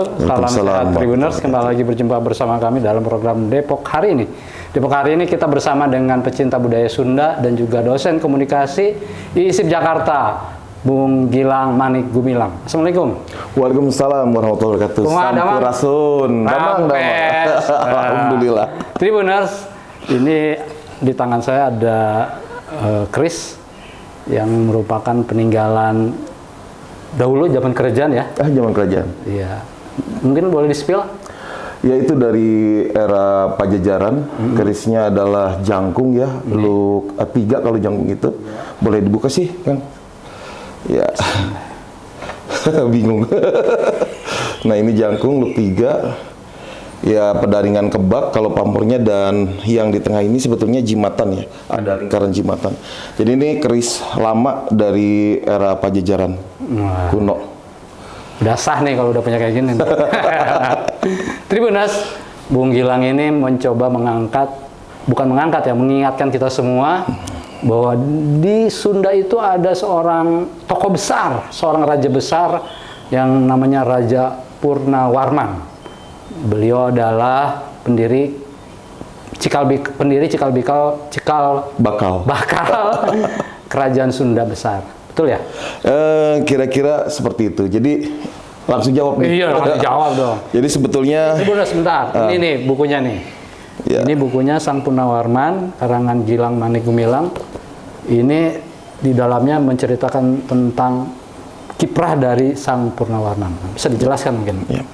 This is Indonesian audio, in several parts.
Salam sehat Tribuners, kembali lagi berjumpa bersama kami dalam program Depok Hari Ini. Depok Hari Ini kita bersama dengan pecinta budaya Sunda dan juga dosen komunikasi IISIP Jakarta, Bung Gilang Manik Gumilang. Assalamualaikum. Waalaikumsalam warahmatullahi wabarakatuh. Sampurasun. Damang. Alhamdulillah. Tribuners, ini di tangan saya ada keris yang merupakan peninggalan dahulu zaman kerajaan ya? Zaman kerajaan. Iya. Mungkin boleh di-spill? Ya, itu dari era Pajajaran. Kerisnya adalah jangkung ya, look 3 kalau jangkung itu. Boleh dibuka sih, Kang? Ya. Bingung. Nah, ini jangkung look 3. Ya, pedaringan kebak kalau pamornya, dan yang di tengah ini sebetulnya jimatan ya, ada lingkaran jimatan. Jadi ini keris lama dari era Pajajaran kuno. Udah sah nih kalau udah punya kayak gini. Tribuners, Bung Gilang ini mencoba mengingatkan kita semua bahwa di Sunda itu ada seorang tokoh besar, seorang raja besar yang namanya Raja Purnawarman. Beliau adalah pendiri Cikal Bakal Kerajaan Sunda Besar. Betul ya? Kira-kira seperti itu. Jadi langsung jawab nih. Iya, langsung jawab dong. Jadi sebetulnya sebentar. Ini nih bukunya nih. Ya. Ini bukunya Sang Purnawarman karangan Gilang Manik Gumilang. Ini di dalamnya menceritakan tentang kiprah dari Sang Purnawarman. Bisa dijelaskan mungkin? Ya.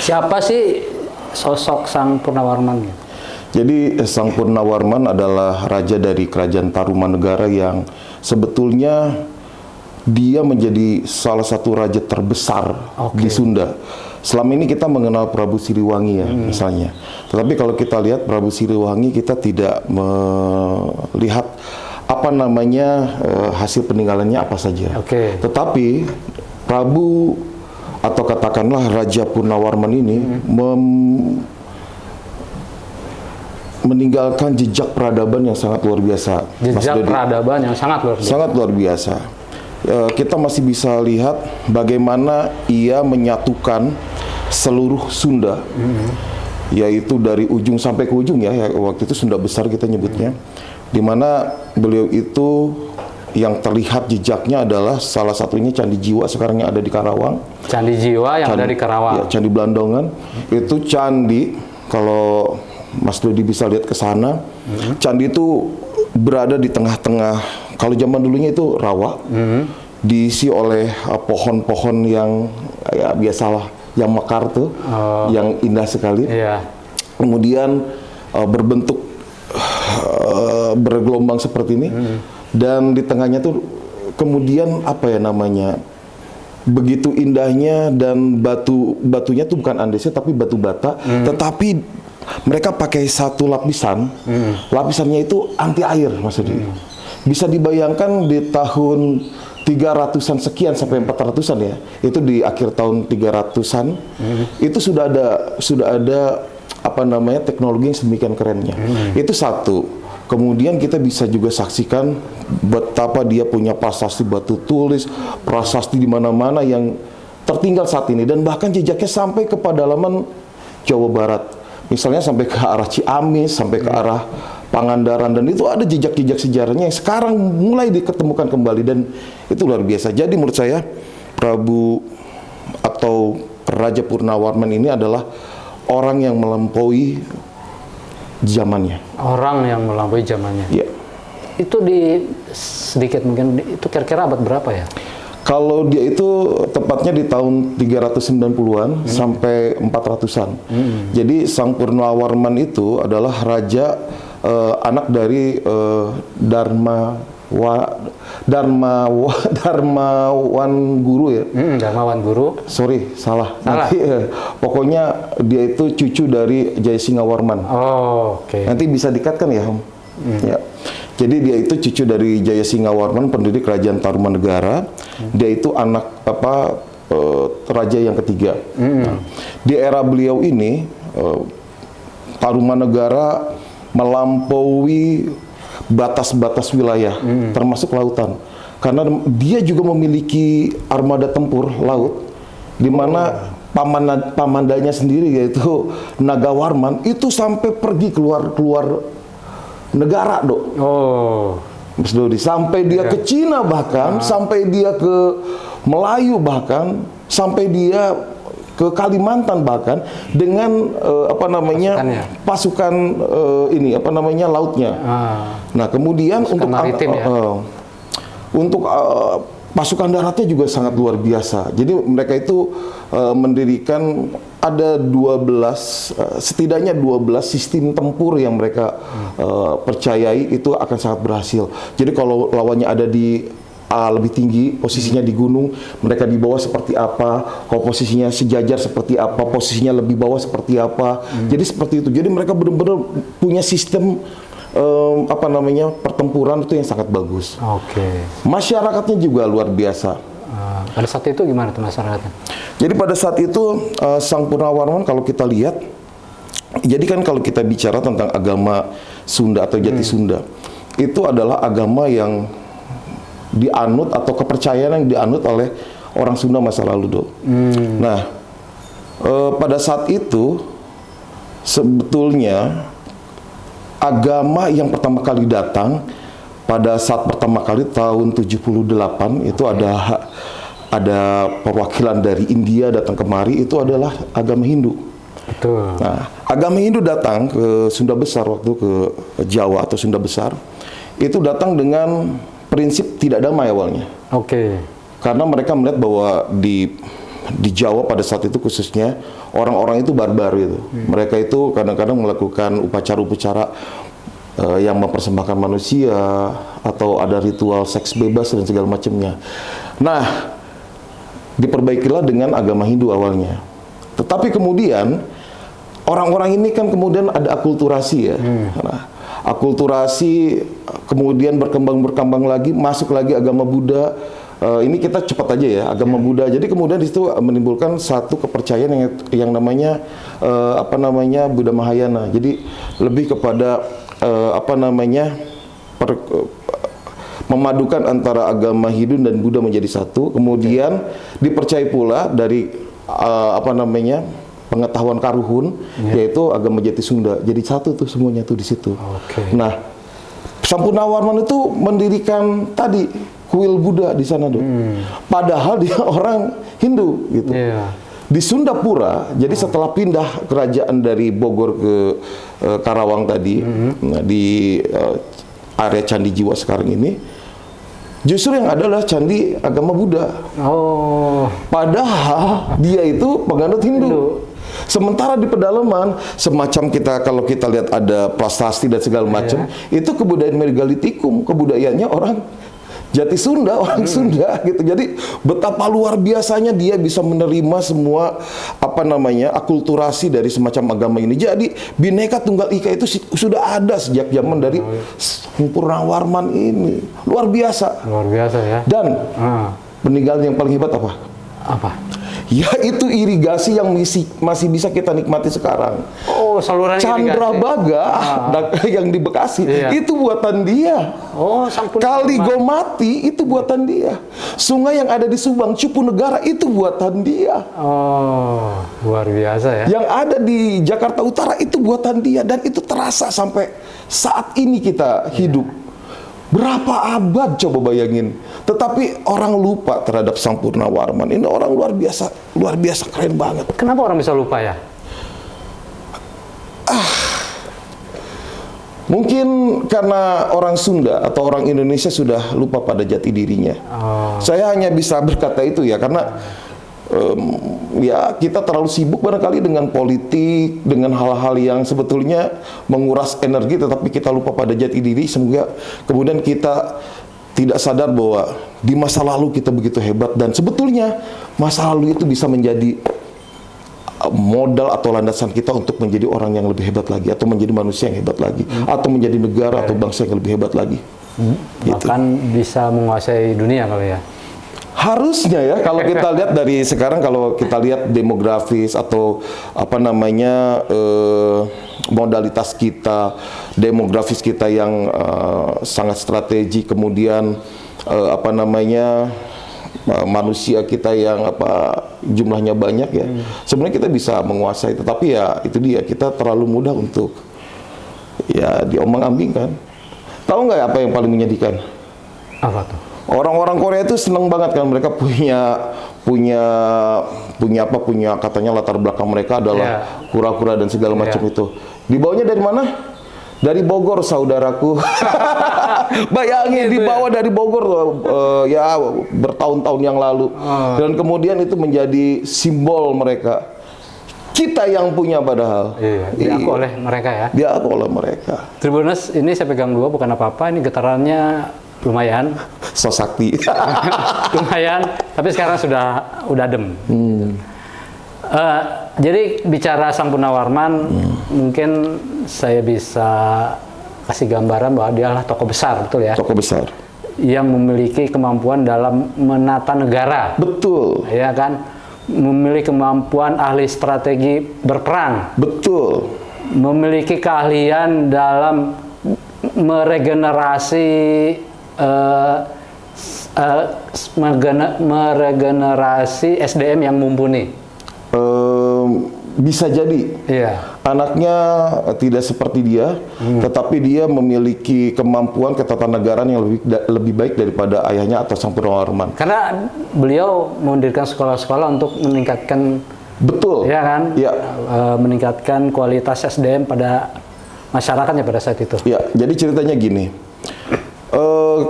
Siapa sih sosok Sang Purnawarman? Jadi Sang Purnawarman adalah raja dari Kerajaan Tarumanegara yang sebetulnya dia menjadi salah satu raja terbesar di Sunda. Selama ini kita mengenal Prabu Siliwangi ya, misalnya. Tetapi kalau kita lihat Prabu Siliwangi, kita tidak melihat apa namanya hasil peninggalannya apa saja. Tetapi Prabu atau katakanlah Raja Purnawarman ini meninggalkan jejak peradaban yang sangat luar biasa. Jejak peradaban yang sangat luar biasa. Sangat luar biasa. Kita masih bisa lihat bagaimana ia menyatukan seluruh Sunda, yaitu dari ujung sampai ke ujung ya. Waktu itu Sunda Besar kita nyebutnya, di mana beliau itu yang terlihat jejaknya adalah salah satunya Candi Jiwa sekarang yang ada di Karawang. Candi Jiwa yang ada di Karawang. Ya, Candi Blandongan. Itu candi, kalau Mas Dodi bisa lihat ke sana, candi itu berada di tengah-tengah. Kalau zaman dulunya itu rawa, diisi oleh pohon-pohon yang ya biasalah, yang mekar tuh, yang indah sekali. Kemudian berbentuk bergelombang seperti ini. Dan di tengahnya tuh kemudian apa ya namanya, begitu indahnya, dan batunya tuh bukan andesit tapi batu bata, tetapi mereka pakai satu lapisan, lapisannya itu anti air, Mas Edi. Bisa dibayangkan di tahun 300-an sekian sampai 400-an ya, itu di akhir tahun 300-an, itu sudah ada apa namanya teknologi yang sedemikian kerennya. Itu satu. Kemudian kita bisa juga saksikan betapa dia punya prasasti batu tulis, prasasti di mana-mana yang tertinggal saat ini, dan bahkan jejaknya sampai ke pedalaman Jawa Barat. Misalnya sampai ke arah Ciamis, sampai ke arah Pangandaran, dan itu ada jejak-jejak sejarahnya yang sekarang mulai diketemukan kembali, dan itu luar biasa. Jadi menurut saya Prabu atau Raja Purnawarman ini adalah orang yang melampaui zamannya. Orang yang melampaui zamannya. Ya. Itu sedikit mungkin, itu kira-kira abad berapa ya? Kalau dia itu tepatnya di tahun 390-an sampai 400-an. Jadi Sang Purnawarman itu adalah raja anak dari Darmawan Guru ya. Darmawan Guru. Sorry, salah. Nanti, pokoknya dia itu cucu dari Jayasingawarman. Nanti bisa dikatkan ya, Om. Ya. Jadi dia itu cucu dari Jayasingawarman, pendiri Kerajaan Tarumanegara. Dia itu anak raja yang ketiga. Nah, di era beliau ini Tarumanegara melampaui batas-batas wilayah, termasuk lautan. Karena dia juga memiliki armada tempur laut, di mana pamandanya sendiri yaitu Nagawarman itu sampai pergi keluar negara, Dok. Oh. Mas Dodi, sampai dia ke Cina bahkan, sampai dia ke Melayu bahkan, sampai dia ke Kalimantan bahkan dengan pasukan lautnya. Nah, kemudian pasukan untuk pasukan daratnya juga sangat luar biasa. Jadi mereka itu mendirikan ada setidaknya 12 sistem tempur yang mereka percayai itu akan sangat berhasil. Jadi kalau lawannya ada di lebih tinggi, posisinya di gunung, mereka di bawah seperti apa, kalau posisinya sejajar seperti apa, posisinya lebih bawah seperti apa. Jadi seperti itu. Jadi mereka benar-benar punya sistem pertempuran itu yang sangat bagus. Oke. Masyarakatnya juga luar biasa. Pada saat itu gimana tuh masyarakatnya? Jadi pada saat itu Sang Purnawarman kalau kita lihat, jadi kan kalau kita bicara tentang agama Sunda atau Jati Sunda, itu adalah agama yang dianut atau kepercayaan yang dianut oleh orang Sunda masa lalu, Dok. Nah, pada saat itu sebetulnya agama yang pertama kali datang pada saat pertama kali tahun 78 itu ada perwakilan dari India datang kemari, itu adalah agama Hindu. Betul. Nah, agama Hindu datang ke Sunda Besar waktu ke Jawa atau Sunda Besar itu datang dengan prinsip tidak damai awalnya. Oke. Karena mereka melihat bahwa di Jawa pada saat itu khususnya orang-orang itu barbar gitu. Mereka itu kadang-kadang melakukan upacara-upacara yang mempersembahkan manusia atau ada ritual seks bebas dan segala macamnya. Nah, diperbaikilah dengan agama Hindu awalnya. Tetapi kemudian orang-orang ini kan kemudian ada akulturasi ya. Nah, akulturasi kemudian berkembang lagi, masuk lagi agama Buddha. Ini kita cepat aja ya, agama Buddha. Jadi kemudian di situ menimbulkan satu kepercayaan yang namanya Buddha Mahayana. Jadi lebih kepada memadukan antara agama Hindu dan Buddha menjadi satu. Kemudian dipercaya pula dari pengetahuan Karuhun, yaitu agama Jati Sunda. Jadi satu tuh semuanya tuh di situ. Nah, Sang Purnawarman itu mendirikan tadi kuil Buddha di sana, Dok. Padahal dia orang Hindu gitu. Di Sundapura, jadi setelah pindah kerajaan dari Bogor ke Karawang tadi, di area Candi Jiwa sekarang ini, justru yang adalah candi agama Buddha. Padahal dia itu penganut Hindu. Sementara di pedalaman, semacam kalau kita lihat ada prasasti dan segala macam, itu kebudayaan megalitikum, kebudayaannya orang Jati Sunda, orang Sunda gitu. Jadi betapa luar biasanya dia bisa menerima semua akulturasi dari semacam agama ini. Jadi Bhinneka Tunggal Ika itu sudah ada sejak zaman dari Purnawarman ini. Luar biasa. Luar biasa ya. Dan peninggalan yang paling hebat apa? Apa? Yaitu irigasi yang masih bisa kita nikmati sekarang. Oh, saluran Candrabaga yang di Bekasi itu buatan dia. Sang Kali Gomati itu buatan dia. Sungai yang ada di Subang, Cupu Negara itu buatan dia. Luar biasa ya. Yang ada di Jakarta Utara itu buatan dia, dan itu terasa sampai saat ini kita hidup. Berapa abad coba bayangin. Tetapi orang lupa terhadap Sang Purnawarman. Ini orang luar biasa keren banget. Kenapa orang bisa lupa ya? Mungkin karena orang Sunda atau orang Indonesia sudah lupa pada jati dirinya. Saya hanya bisa berkata itu ya, karena kita terlalu sibuk barangkali dengan politik, dengan hal-hal yang sebetulnya menguras energi, tetapi kita lupa pada jati diri, sehingga kemudian kita tidak sadar bahwa di masa lalu kita begitu hebat, dan sebetulnya masa lalu itu bisa menjadi modal atau landasan kita untuk menjadi orang yang lebih hebat lagi, atau menjadi manusia yang hebat lagi, atau menjadi negara atau bangsa yang lebih hebat lagi. Bahkan bisa menguasai dunia kali ya. Harusnya ya, kalau kita lihat dari sekarang, kalau kita lihat demografis atau modalitas kita, demografis kita yang sangat strategi, kemudian manusia kita yang jumlahnya banyak ya. Sebenarnya kita bisa menguasai, tetapi ya itu dia, kita terlalu mudah untuk ya diombang-ambingkan. Tahu nggak apa yang paling menyedihkan? Apa tuh? Orang-orang Korea itu seneng banget kan, mereka punya katanya latar belakang mereka adalah kura-kura dan segala macam itu. Dibawanya dari mana? Dari Bogor, saudaraku. Bayangin dibawa dari Bogor ya bertahun-tahun yang lalu. Dan kemudian itu menjadi simbol mereka. Kita yang punya padahal. Diaku oleh mereka ya. Diaku oleh mereka. Tribuners, ini saya pegang dua bukan apa-apa, ini getarannya lumayan. So sakti. Lumayan, tapi sekarang udah adem. Jadi bicara Sang Punarwarman, mungkin saya bisa kasih gambaran bahwa dia adalah tokoh besar, betul ya? Tokoh besar. Yang memiliki kemampuan dalam menata negara. Betul. Ya kan? Memiliki kemampuan ahli strategi berperang. Betul. Memiliki keahlian dalam meregenerasi SDM yang mumpuni. Bisa jadi anaknya tidak seperti dia, tetapi dia memiliki kemampuan ketatanegaraan yang lebih baik daripada ayahnya atau Sang Punarwarman. Karena beliau mendirikan sekolah-sekolah untuk meningkatkan, betul, ya kan, meningkatkan kualitas SDM pada masyarakatnya pada saat itu. Ya, jadi ceritanya gini.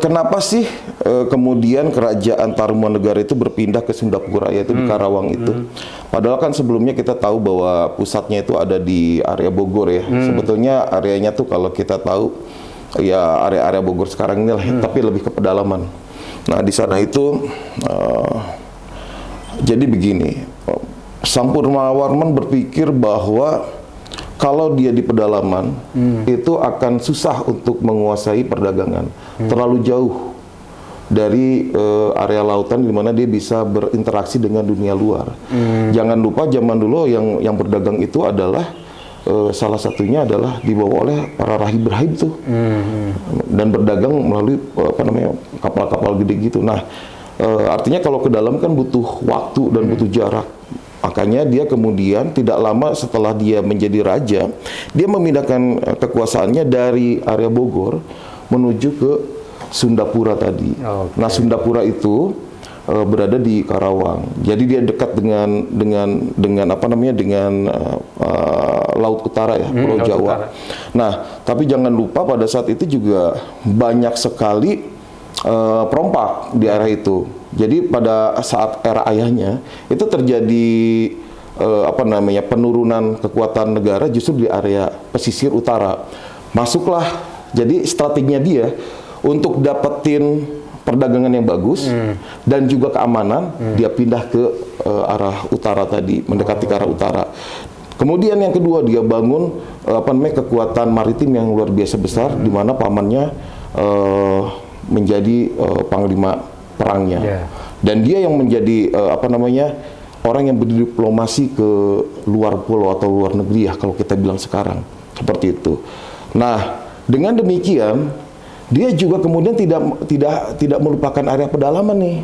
Kenapa sih kemudian kerajaan Tarumanegara itu berpindah ke Sundapura, yaitu di Karawang itu? Padahal kan sebelumnya kita tahu bahwa pusatnya itu ada di area Bogor ya. Sebetulnya areanya tuh kalau kita tahu ya area-area Bogor sekarang ini lah, tapi lebih ke pedalaman. Nah di sana itu jadi begini, Sang Punarwarman berpikir bahwa kalau dia di pedalaman, itu akan susah untuk menguasai perdagangan. Terlalu jauh dari area lautan di mana dia bisa berinteraksi dengan dunia luar. Jangan lupa zaman dulu yang berdagang itu adalah salah satunya adalah dibawa oleh para rahib-rahib tuh. Dan berdagang melalui kapal-kapal gede gitu. Nah, artinya kalau ke dalam kan butuh waktu dan butuh jarak. Makanya dia kemudian tidak lama setelah dia menjadi raja, dia memindahkan kekuasaannya dari area Bogor menuju ke Sundapura tadi. Nah, Sundapura itu berada di Karawang. Jadi dia dekat dengan Laut Utara ya, Pulau Jawa. Utara. Nah, tapi jangan lupa pada saat itu juga banyak sekali perompak di area itu. Jadi pada saat era ayahnya itu terjadi penurunan kekuatan negara justru di area pesisir utara. Masuklah, jadi strateginya dia untuk dapetin perdagangan yang bagus dan juga keamanan, dia pindah ke arah utara tadi, mendekati ke arah utara. Kemudian yang kedua dia bangun kekuatan maritim yang luar biasa besar, di mana pamannya menjadi panglima perangnya, dan dia yang menjadi orang yang berdiplomasi ke luar pulau atau luar negeri ya kalau kita bilang sekarang seperti itu. Nah, dengan demikian dia juga kemudian tidak melupakan area pedalaman nih.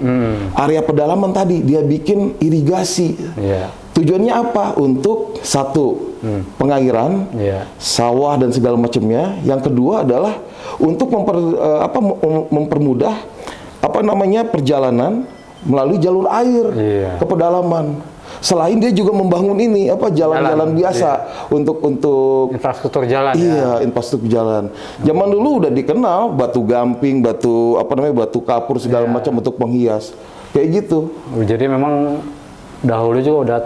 Area pedalaman tadi dia bikin irigasi. Tujuannya apa? Untuk satu, pengairan, sawah dan segala macamnya. Yang kedua adalah untuk mempermudah perjalanan melalui jalur air ke pedalaman. Selain dia juga membangun ini jalan-jalan biasa untuk infrastruktur jalan. Infrastruktur jalan. Zaman dulu udah dikenal batu gamping, batu kapur segala macam untuk penghias. Kayak gitu. Jadi memang dahulu juga udah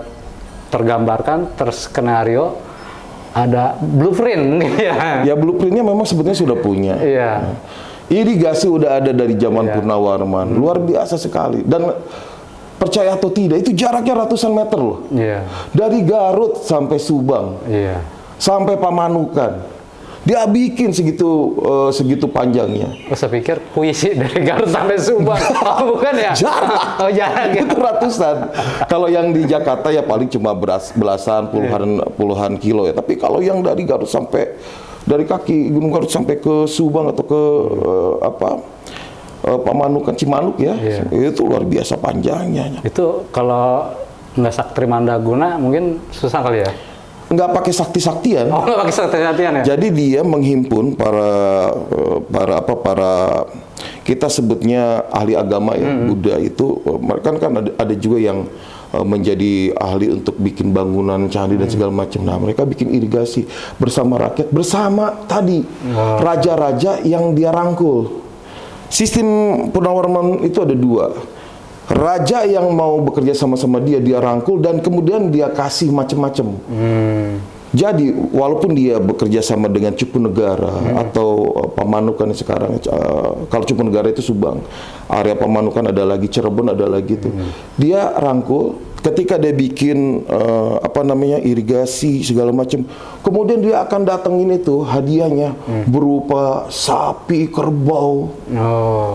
tergambarkan, terskenario, ada blueprint mungkin ya. Ya blueprintnya memang sebetulnya sudah punya. Irigasi udah ada dari zaman Punarwarman, luar biasa sekali. Dan percaya atau tidak, itu jaraknya ratusan meter loh. Dari Garut sampai Subang, sampai Pamanukan. Dia bikin segitu panjangnya. Saya pikir puisi dari Garut sampai Subang. Oh, bukan ya? Jarak. Jarak ya. Itu ratusan. Kalau yang di Jakarta ya paling cuma belasan, puluhan kilo ya. Tapi kalau yang dari Garut sampai dari kaki Gunung Garut sampai ke Subang atau ke Pamanukan Cimanuk ya. Itu luar biasa panjangnya. Itu kalau nggak sakti mandaguna mungkin susah kali ya? Nggak pakai sakti-saktian. Oh, nggak pakai sakti-saktian ya? Jadi dia menghimpun para kita sebutnya ahli agama ya, Buddha itu mereka kan ada juga yang menjadi ahli untuk bikin bangunan candi dan segala macam. Nah, mereka bikin irigasi bersama rakyat, bersama tadi raja-raja yang dia rangkul. Sistem Purnawarman itu ada dua. Raja yang mau bekerja sama-sama dia rangkul dan kemudian dia kasih macam-macam. Jadi walaupun dia bekerja sama dengan Cupu Negara atau Pamanukan sekarang, kalau Cupu Negara itu Subang, area Pamanukan ada lagi, Cirebon ada lagi itu. Dia rangkul ketika dia bikin irigasi segala macam. Kemudian dia akan datengin itu hadiahnya berupa sapi, kerbau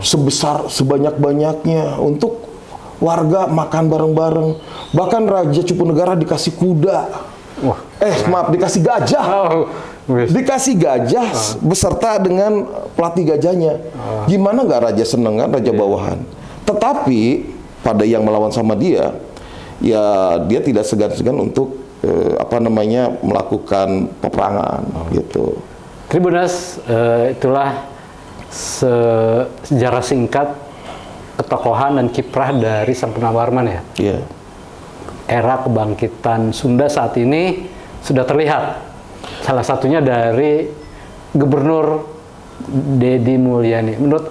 sebesar sebanyak-banyaknya untuk warga makan bareng-bareng. Bahkan Raja Cupu Negara dikasih kuda. Maaf, dikasih gajah. Dikasih gajah beserta dengan pelatih gajahnya. Gimana nggak raja seneng kan, raja bawahan. Tetapi pada yang melawan sama dia, ya dia tidak segan-segan untuk melakukan peperangan gitu. Tribuners, itulah sejarah singkat ketokohan dan kiprah dari Sang Purnawarman ya. Iya. Era kebangkitan Sunda saat ini sudah terlihat. Salah satunya dari Gubernur Deddy Mulyadi. Menurut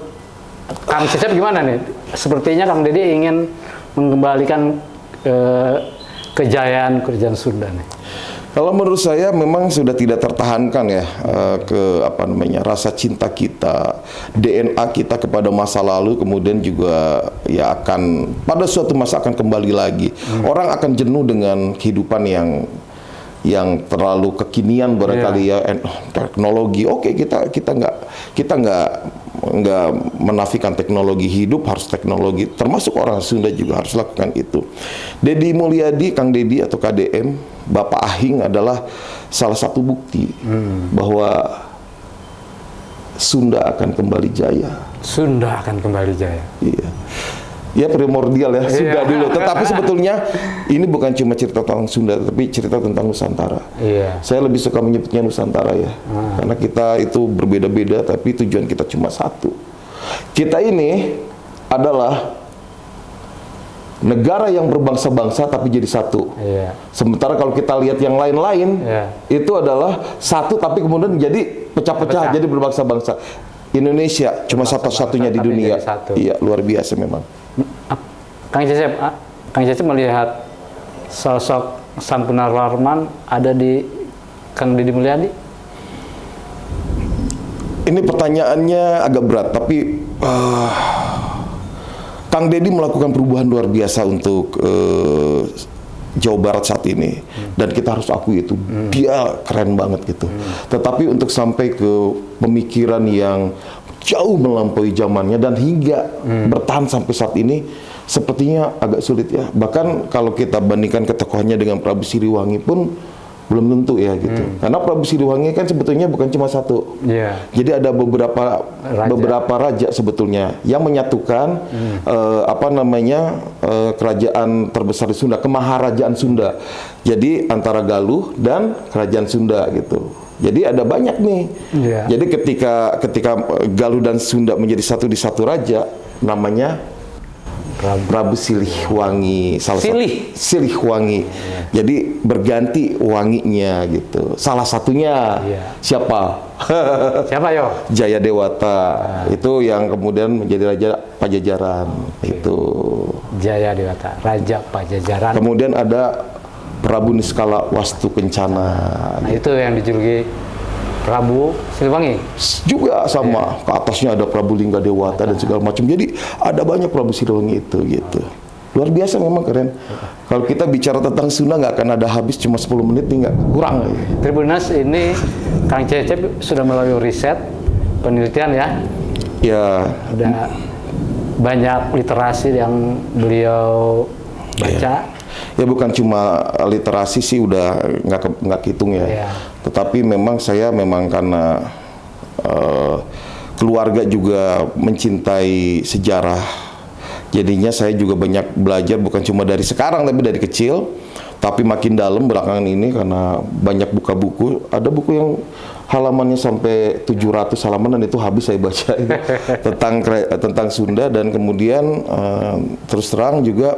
Kang Cecep gimana nih? Sepertinya Kang Deddy ingin mengembalikan kejayaan Sunda nih. Kalau menurut saya memang sudah tidak tertahankan ya rasa cinta kita, DNA kita kepada masa lalu, kemudian juga ya akan pada suatu masa akan kembali lagi. Orang akan jenuh dengan kehidupan yang terlalu kekinian barangkali ya, teknologi. Oke, kita nggak menafikan teknologi, hidup harus teknologi, termasuk orang Sunda juga harus lakukan itu. Deddy Mulyadi, Kang Deddy atau KDM, Bapak Ahing adalah salah satu bukti bahwa Sunda akan kembali jaya. Sunda akan kembali jaya. Iya. Ya primordial ya, Sunda dulu. Tetapi sebetulnya ini bukan cuma cerita tentang Sunda, tapi cerita tentang Nusantara. Iya. Saya lebih suka menyebutnya Nusantara ya, karena kita itu berbeda-beda, tapi tujuan kita cuma satu. Kita ini adalah negara yang berbangsa-bangsa tapi jadi satu. Iya. Sementara kalau kita lihat yang lain-lain, itu adalah satu tapi kemudian menjadi pecah-pecah, jadi berbangsa-bangsa. Indonesia cuma satu-satunya di dunia. Iya, luar biasa memang. Kang Cecep melihat sosok Sang Purnawarman ada di Kang Deddy Mulyadi? Ini pertanyaannya agak berat, tapi Kang Deddy melakukan perubahan luar biasa untuk Jawa Barat saat ini, dan kita harus akui itu dia keren banget gitu. Tetapi untuk sampai ke pemikiran yang jauh melampaui zamannya dan hingga bertahan sampai saat ini sepertinya agak sulit ya. Bahkan kalau kita bandingkan ketokohannya dengan Prabu Siliwangi pun belum tentu ya gitu. Karena Prabu Siliwangi kan sebetulnya bukan cuma satu. Jadi ada beberapa raja sebetulnya yang menyatukan kerajaan terbesar di Sunda, kemaharajaan Sunda. Jadi antara Galuh dan kerajaan Sunda gitu. Jadi ada banyak nih. Jadi ketika Galuh dan Sunda menjadi satu di satu raja, namanya Prabu Siliwangi, Siliwangi. Jadi berganti wanginya gitu. Salah satunya siapa? Siapa yo? Jayadewata. Itu yang kemudian menjadi raja Pajajaran. Itu. Jayadewata, raja Pajajaran. Kemudian ada Prabu Niskala Wastu Kencana. Nah, itu yang dijuluki Prabu Siliwangi. Juga sama, ke atasnya ada Prabu Linggadewata dan segala macam. Jadi ada banyak Prabu Siliwangi itu gitu. Luar biasa memang keren. Kalau kita bicara tentang Sunda nggak akan ada habis, cuma 10 menit nih, nggak kurang. Tribuners, ini Kang Cecep sudah melalui riset, penelitian ya. Ya. Ada banyak literasi yang beliau baca. Ya bukan cuma literasi sih, udah nggak hitung ya. Tetapi memang saya karena keluarga juga mencintai sejarah. Jadinya saya juga banyak belajar, bukan cuma dari sekarang tapi dari kecil, tapi makin dalam belakangan ini karena banyak buka buku. Ada buku yang halamannya sampai 700 halaman dan itu habis saya baca itu tentang Sunda. Dan kemudian terus terang juga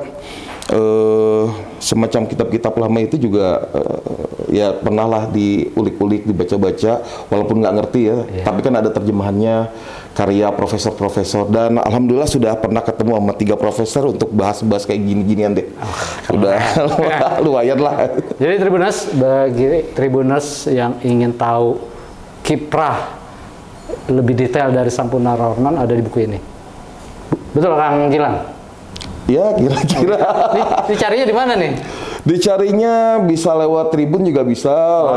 semacam kitab-kitab lama itu juga ya pernah lah diulik-ulik, dibaca-baca, walaupun nggak ngerti ya, tapi kan ada terjemahannya, karya profesor-profesor, dan alhamdulillah sudah pernah ketemu sama 3 profesor untuk bahas-bahas kayak gini-ginian deh. Udah lumayan lah. Jadi Tribuners, bagi Tribuners yang ingin tahu kiprah lebih detail dari Sang Punarwarman ada di buku ini. Betul Kang Gilang? Ya kira-kira. Dicarinya di mana nih? Dicarinya bisa lewat Tribun juga bisa,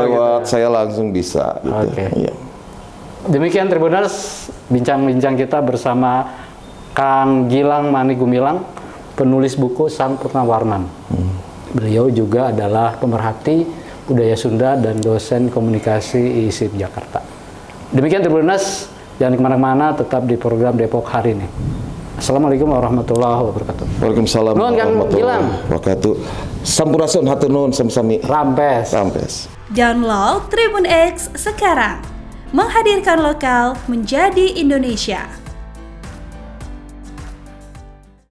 lewat gitu. Saya langsung bisa. Gitu. Oke. Ya. Demikian Tribuners, bincang-bincang kita bersama Kang Gilang Manik Gumilang, penulis buku Sang Punarwarman. Beliau juga adalah pemerhati budaya Sunda dan dosen komunikasi ISIP Jakarta. Demikian Tribuners, jangan kemana-mana, tetap di program Depok Hari Ini. Assalamualaikum warahmatullahi wabarakatuh. Waalaikumsalam warahmatullahi wabarakatuh. Sampurasun hatur nuhun sami-sami. Rampes. Rampes. Download Tribun X sekarang. Menghadirkan lokal menjadi Indonesia.